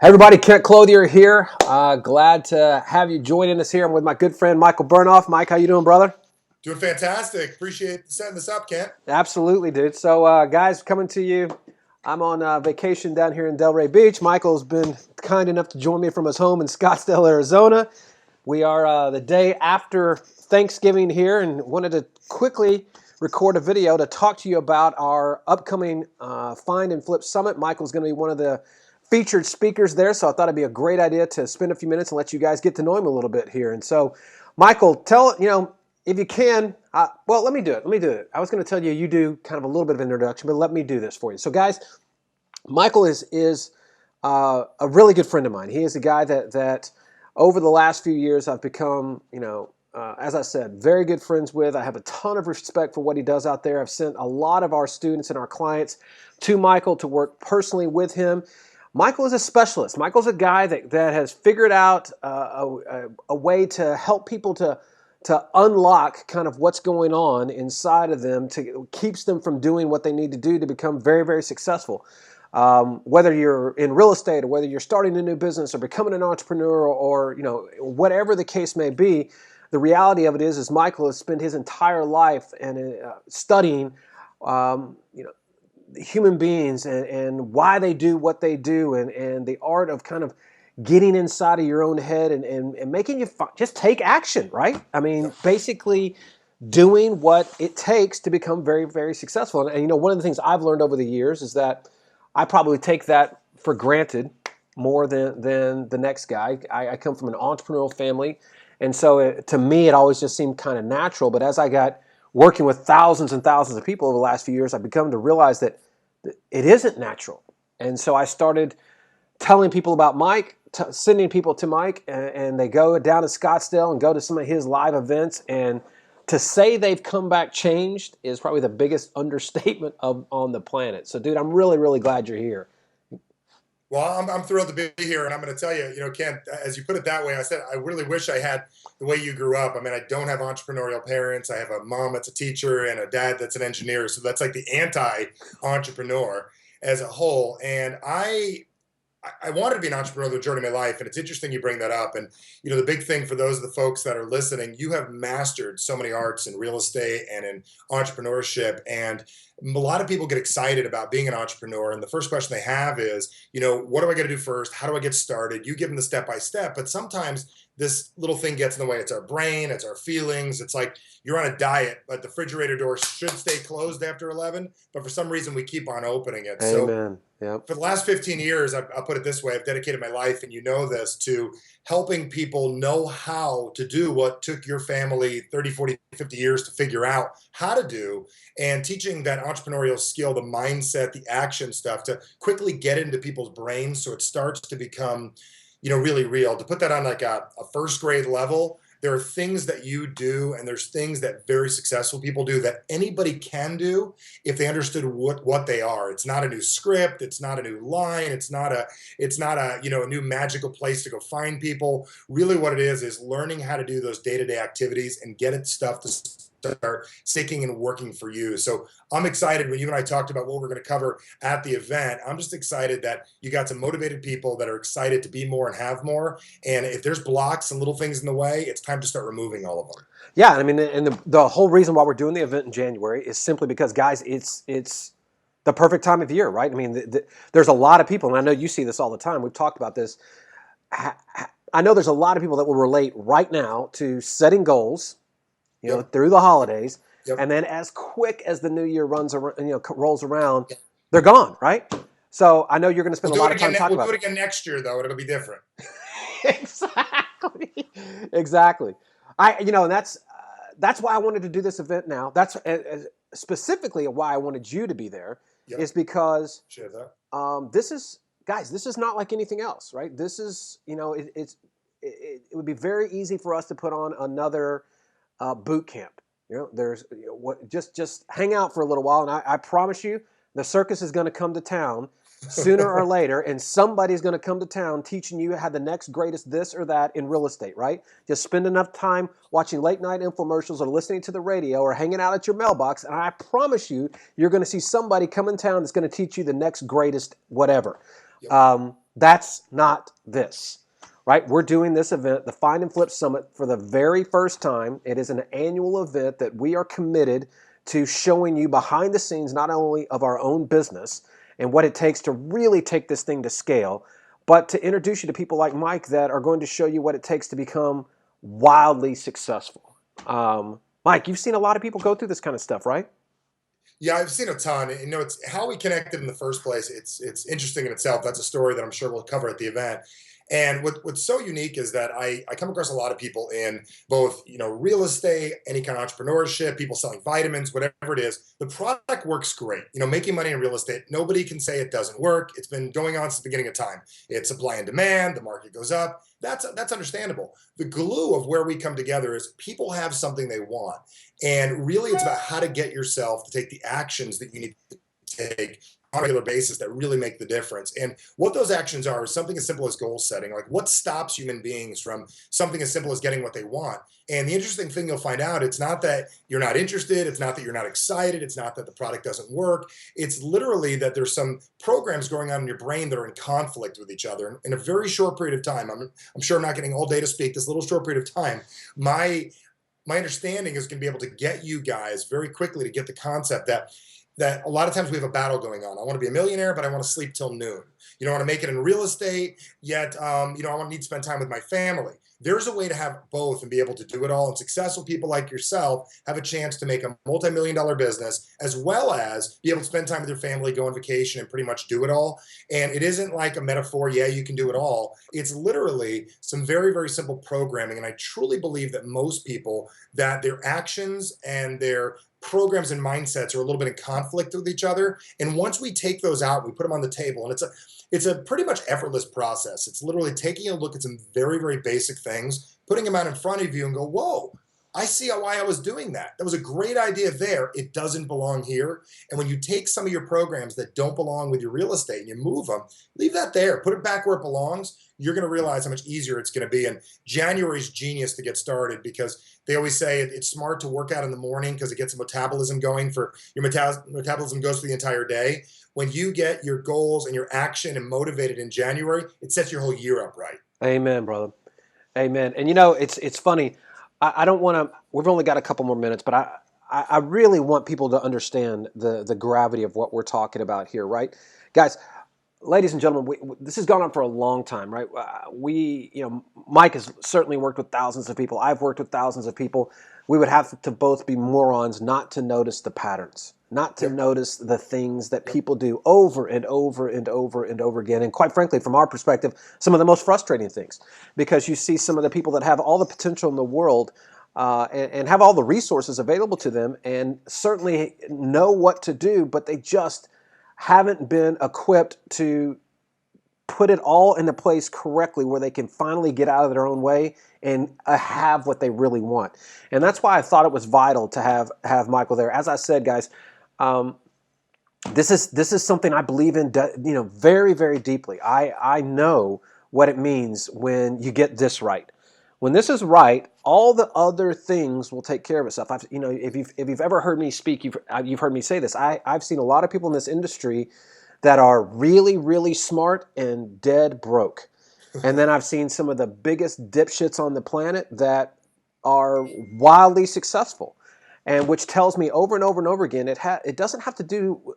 Hey everybody, Kent Clothier here. Glad to have you joining us here. I'm with my good friend Michael Bernoff. Mike, how you doing, brother? Doing fantastic. Appreciate setting this up, Kent. Absolutely, dude. So, guys, coming to you. I'm on vacation down here in Delray Beach. Michael's been kind enough to join me from his home in Scottsdale, Arizona. We are the day after Thanksgiving here and wanted to quickly record a video to talk to you about our upcoming Find and Flip Summit. Michael's going to be one of the featured speakers there, so I thought it'd be a great idea to spend a few minutes and let you guys get to know him a little bit here. And so, Michael, if you can, well, let me do it. I was going to tell you, you do kind of a little bit of an introduction, but let me do this for you. So, guys, Michael is a really good friend of mine. He is a guy that over the last few years I've become, as I said, very good friends with. I have a ton of respect for what he does out there. I've sent a lot of our students and our clients to Michael to work personally with him. Michael is a specialist. Michael's a guy that has figured out a way to help people to unlock kind of what's going on inside of them, to keeps them from doing what they need to do to become very, very successful. Whether you're in real estate or whether you're starting a new business or becoming an entrepreneur or whatever the case may be, the reality of it is Michael has spent his entire life studying human beings and why they do what they do and the art of kind of getting inside of your own head and making you just take action, right? I mean, basically doing what it takes to become very, very successful. And one of the things I've learned over the years is that I probably take that for granted more than the next guy. I come from an entrepreneurial family, and so to me it always just seemed kind of natural. But as I got working with thousands and thousands of people over the last few years, I've become to realize that it isn't natural. And so I started telling people about Mike, sending people to Mike, and they go down to Scottsdale and go to some of his live events. And to say they've come back changed is probably the biggest understatement on the planet. So, dude, I'm really, really glad you're here. Well, I'm thrilled to be here, and I'm going to tell you, Ken, as you put it that way, I said I really wish I had the way you grew up. I mean, I don't have entrepreneurial parents. I have a mom that's a teacher and a dad that's an engineer, so that's like the anti-entrepreneur as a whole. And I wanted to be an entrepreneur the majority of my life, and it's interesting you bring that up. And the big thing for those of the folks that are listening, you have mastered so many arts in real estate and in entrepreneurship, and a lot of people get excited about being an entrepreneur. And the first question they have is, what do I got to do first? How do I get started? You give them the step by step, but sometimes this little thing gets in the way. It's our brain, it's our feelings. It's like you're on a diet, but the refrigerator door should stay closed after 11, but for some reason we keep on opening it. Amen. Yep. For the last 15 years, I'll put it this way, I've dedicated my life, and you know this, to helping people know how to do what took your family 30, 40, 50 years to figure out how to do, and teaching that entrepreneurial skill, the mindset, the action stuff, to quickly get into people's brains so it starts to become really real. To put that on like a first grade level, there are things that you do, and there's things that very successful people do that anybody can do if they understood what they are. It's not a new script. It's not a new line. It's not a a new magical place to go find people. Really, what it is learning how to do those day-to-day activities and get it stuff to start sticking and working for you. So I'm excited when you and I talked about what we're going to cover at the event. I'm just excited that you got some motivated people that are excited to be more and have more. And if there's blocks and little things in the way, it's time to start removing all of them. Yeah, I mean, and the whole reason why we're doing the event in January is simply because, guys, it's the perfect time of year, right? I mean, there's a lot of people, and I know you see this all the time. We've talked about this. I know there's a lot of people that will relate right now to setting goals, through the holidays, and then as quick as the new year rolls around, they're gone, right? So I know you're going to spend a lot of time talking about it. We'll do it again next year, though. It'll be different. Exactly. And that's why I wanted to do this event now. That's specifically why I wanted you to be there, is because this is not like anything else, right? This is, it would be very easy for us to put on another boot camp. There's just hang out for a little while, and I promise you, the circus is going to come to town sooner or later, and somebody's going to come to town teaching you how the next greatest this or that in real estate, right? Just spend enough time watching late night infomercials or listening to the radio or hanging out at your mailbox, and I promise you, you're going to see somebody come in town that's going to teach you the next greatest whatever. That's not this, right? We're doing this event, the Find and Flip Summit, for the very first time. It is an annual event that we are committed to showing you behind the scenes, not only of our own business and what it takes to really take this thing to scale, but to introduce you to people like Mike that are going to show you what it takes to become wildly successful. Mike, you've seen a lot of people go through this kind of stuff, right? Yeah, I've seen a ton. And, it's how we connected in the first place. It's interesting in itself. That's a story that I'm sure we'll cover at the event. And what's so unique is that I come across a lot of people in both, real estate, any kind of entrepreneurship, people selling vitamins, whatever it is. The product works great. Making money in real estate, nobody can say it doesn't work. It's been going on since the beginning of time. It's supply and demand, the market goes up. That's understandable. The glue of where we come together is people have something they want. And really it's about how to get yourself to take the actions that you need to take on a regular basis that really make the difference. And what those actions are is something as simple as goal setting. Like, what stops human beings from something as simple as getting what they want? And the interesting thing you'll find out, it's not that you're not interested, it's not that you're not excited, it's not that the product doesn't work. It's literally that there's some programs going on in your brain that are in conflict with each other. In a very short period of time, I'm sure I'm not getting all day to speak, this little short period of time, my understanding is going to be able to get you guys very quickly to get the concept that a lot of times we have a battle going on. I want to be a millionaire, but I want to sleep till noon. I want to make it in real estate, yet I want to need to spend time with my family. There's a way to have both and be able to do it all. And successful people like yourself have a chance to make a multi-million dollar business, as well as be able to spend time with your family, go on vacation, and pretty much do it all. And it isn't like a metaphor, yeah, you can do it all. It's literally some very, very simple programming. And I truly believe that most people, that their actions and their programs and mindsets are a little bit in conflict with each other. And once we take those out, we put them on the table, and it's a pretty much effortless process. It's literally taking a look at some very, very basic things, putting them out in front of you and go, whoa, I see why I was doing that. That was a great idea there. It doesn't belong here. And when you take some of your programs that don't belong with your real estate and you move them, leave that there, put it back where it belongs. You're going to realize how much easier it's going to be. And January is genius to get started, because they always say it's smart to work out in the morning because it gets the metabolism going. For your metabolism goes for the entire day. When you get your goals and your action and motivated in January, it sets your whole year up right. Amen, brother. Amen. And it's funny. I don't want to. We've only got a couple more minutes, but I really want people to understand the gravity of what we're talking about here, right, guys? Ladies and gentlemen, this has gone on for a long time, right? Mike has certainly worked with thousands of people. I've worked with thousands of people. We would have to both be morons not to notice the patterns, not to notice the things that people do over and over and over and over again. And quite frankly, from our perspective, some of the most frustrating things, because you see some of the people that have all the potential in the world and have all the resources available to them and certainly know what to do, but they just haven't been equipped to put it all into place correctly where they can finally get out of their own way and have what they really want. And that's why I thought it was vital to have Michael there. As I said, guys, this is something I believe in, very, very deeply. I know what it means when you get this right. When this is right, all the other things will take care of itself. If you've ever heard me speak, you've heard me say this. I've seen a lot of people in this industry that are really, really smart and dead broke. And then I've seen some of the biggest dipshits on the planet that are wildly successful, and which tells me over and over and over again, it doesn't have to do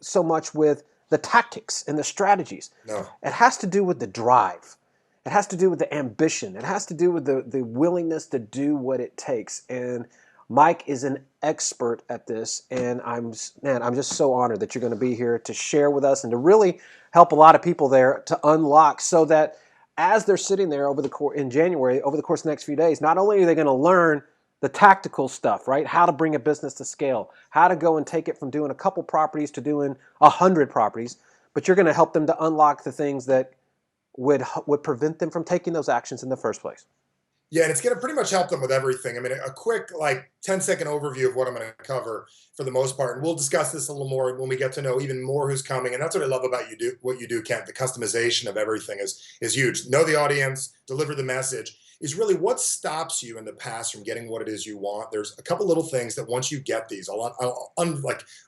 so much with the tactics and the strategies. No. It has to do with the drive. It has to do with the ambition. It has to do with the willingness to do what it takes. And Mike is an expert at this, and I'm just so honored that you're going to be here to share with us and to really help a lot of people there to unlock, so that as they're sitting there in January, over the course of the next few days, not only are they going to learn the tactical stuff, right? How to bring a business to scale, how to go and take it from doing a couple properties to doing 100 properties, but you're going to help them to unlock the things that would prevent them from taking those actions in the first place. Yeah, and it's going to pretty much help them with everything. I mean, a quick 10-second overview of what I'm going to cover for the most part, and we'll discuss this a little more when we get to know even more who's coming. And that's what I love about what you do, Kent. The customization of everything is huge. Know the audience, deliver the message. Is really what stops you in the past from getting what it is you want. There's a couple little things that once you get these, I'll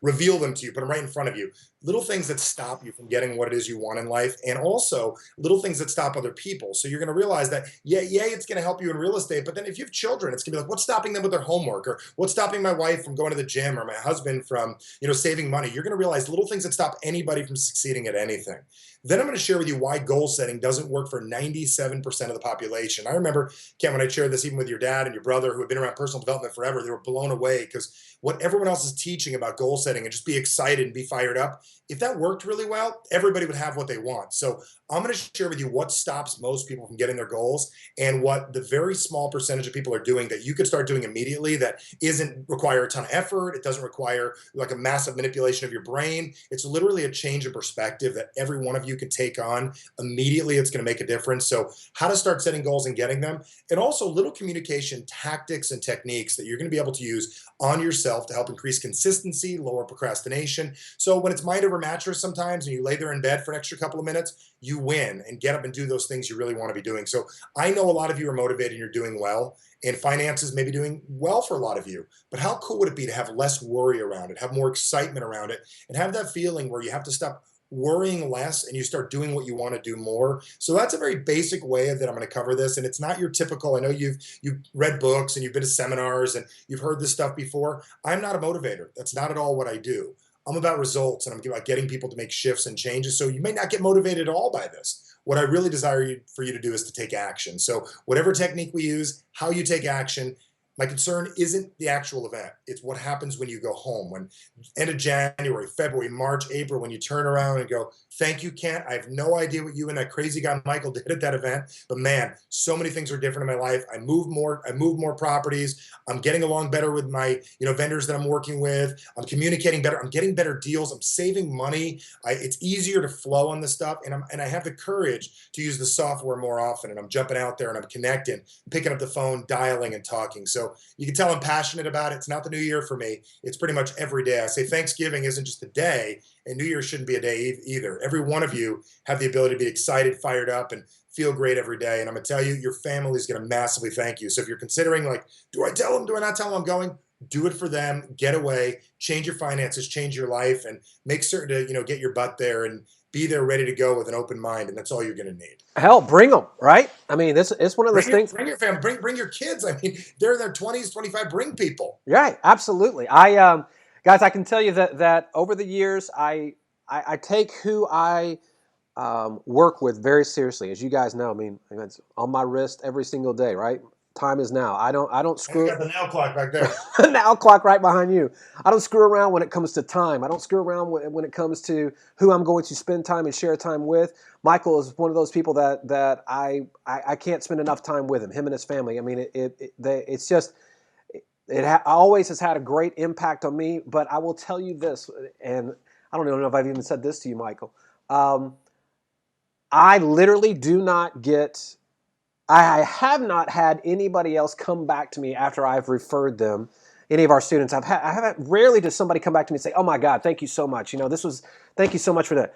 reveal them to you, put them right in front of you. little things that stop you from getting what it is you want in life, and also little things that stop other people. So you're going to realize that, yeah, it's going to help you in real estate, but then if you have children, it's going to be like, what's stopping them with their homework, or what's stopping my wife from going to the gym, or my husband from, saving money. You're going to realize little things that stop anybody from succeeding at anything. Then I'm going to share with you why goal setting doesn't work for 97% of the population. I remember, Ken, when I shared this even with your dad and your brother who had been around personal development forever, they were blown away because what everyone else is teaching about goal setting and just be excited and be fired up, if that worked really well, everybody would have what they want. So I'm going to share with you what stops most people from getting their goals, and what the very small percentage of people are doing that you could start doing immediately that isn't require a ton of effort. It doesn't require like a massive manipulation of your brain. It's literally a change of perspective that every one of you can take on immediately. It's going to make a difference. So how to start setting goals and getting them, and also little communication tactics and techniques that you're going to be able to use on yourself to help increase consistency, lower procrastination. So when it's mind over mattress sometimes and you lay there in bed for an extra couple of minutes, you win and get up and do those things you really want to be doing. So I know a lot of you are motivated and you're doing well, and finances may be doing well for a lot of you, but how cool would it be to have less worry around it, have more excitement around it, and have that feeling where you have to stop worrying less and you start doing what you want to do more. So that's a very basic way that I'm going to cover this. And it's not your typical, I know you've read books and you've been to seminars and you've heard this stuff before. I'm not a motivator. That's not at all what I do. I'm about results, and I'm about getting people to make shifts and changes. So you may not get motivated at all by this. What I really desire for you to do is to take action. So whatever technique we use, how you take action, my concern isn't the actual event. It's what happens when you go home, when end of January, February, March, April, when you turn around and go, thank you, Kent. I have no idea what you and that crazy guy Michael did at that event, but man, so many things are different in my life. I moved more properties. I'm getting along better with my, vendors that I'm working with. I'm communicating better. I'm getting better deals. I'm saving money. It's easier to flow on this stuff. And I have the courage to use the software more often. And I'm jumping out there and I'm connecting, picking up the phone, dialing and talking. So you can tell I'm passionate about it. It's not the new year for me. It's pretty much every day. I say Thanksgiving isn't just a day, and New Year shouldn't be a day either. Every one of you have the ability to be excited, fired up, and feel great every day. And I'm going to tell you, your family is going to massively thank you. So if you're considering, like, do I tell them? Do I not tell them I'm going? Do it for them. Get away. Change your finances. Change your life, and make certain to get your butt there and be there ready to go with an open mind. And that's all you're going to need. Hell, bring them, right? I mean, it's one of those things. Bring your family. Bring your kids. I mean, they're in their 20s, 25. Bring people. Right, absolutely. Guys, I can tell you that over the years, I take who I work with very seriously. As you guys know, I mean, it's on my wrist every single day, right? Time is now. I don't screw. You got the nail clock back there. Nail clock right behind you. I don't screw around when it comes to time. I don't screw around when it comes to who I'm going to spend time and share time with. Michael is one of those people that I can't spend enough time with him and his family. I mean, it's just. Always has had a great impact on me, but I will tell you this, and I don't even know if I've even said this to you, Michael. I literally do not get, I have not had anybody else come back to me after I've referred them, any of our students. Rarely does somebody come back to me and say, oh my God, thank you so much. Thank you so much for that.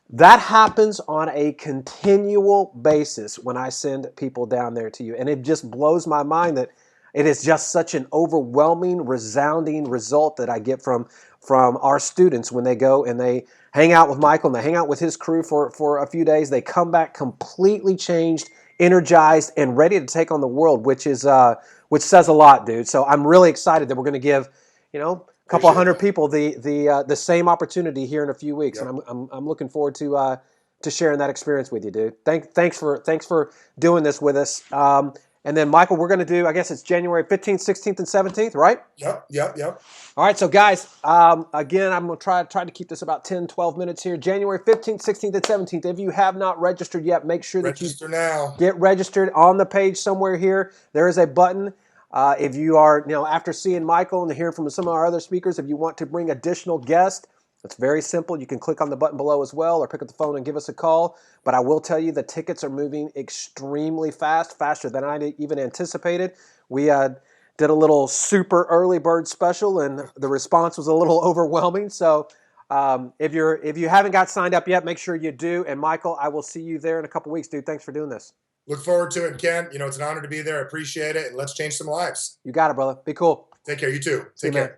That happens on a continual basis when I send people down there to you. And it just blows my mind that it is just such an overwhelming, resounding result that I get from our students when they go and they hang out with Michael and they hang out with his crew for a few days. They come back completely changed, energized, and ready to take on the world, which says a lot, dude. So I'm really excited that we're going to give, a couple hundred people the same opportunity here in a few weeks, yep. And I'm looking forward to sharing that experience with you, dude. Thanks for doing this with us. And then, Michael, we're going to do, I guess it's January 15th, 16th, and 17th, right? Yep. All right, so guys, again, I'm going to try to keep this about 10, 12 minutes here. January 15th, 16th, and 17th. If you have not registered yet, make sure that you now. Get registered on the page somewhere here. There is a button. If you are, after seeing Michael and hearing from some of our other speakers, if you want to bring additional guests, it's very simple. You can click on the button below as well or pick up the phone and give us a call. But I will tell you the tickets are moving extremely fast, faster than I even anticipated. We did a little super early bird special, and the response was a little overwhelming. So if you haven't got signed up yet, make sure you do. And Michael, I will see you there in a couple weeks, dude. Thanks for doing this. Look forward to it, Ken. It's an honor to be there. I appreciate it. And let's change some lives. You got it, brother. Be cool. Take care. You too. Take care. Man.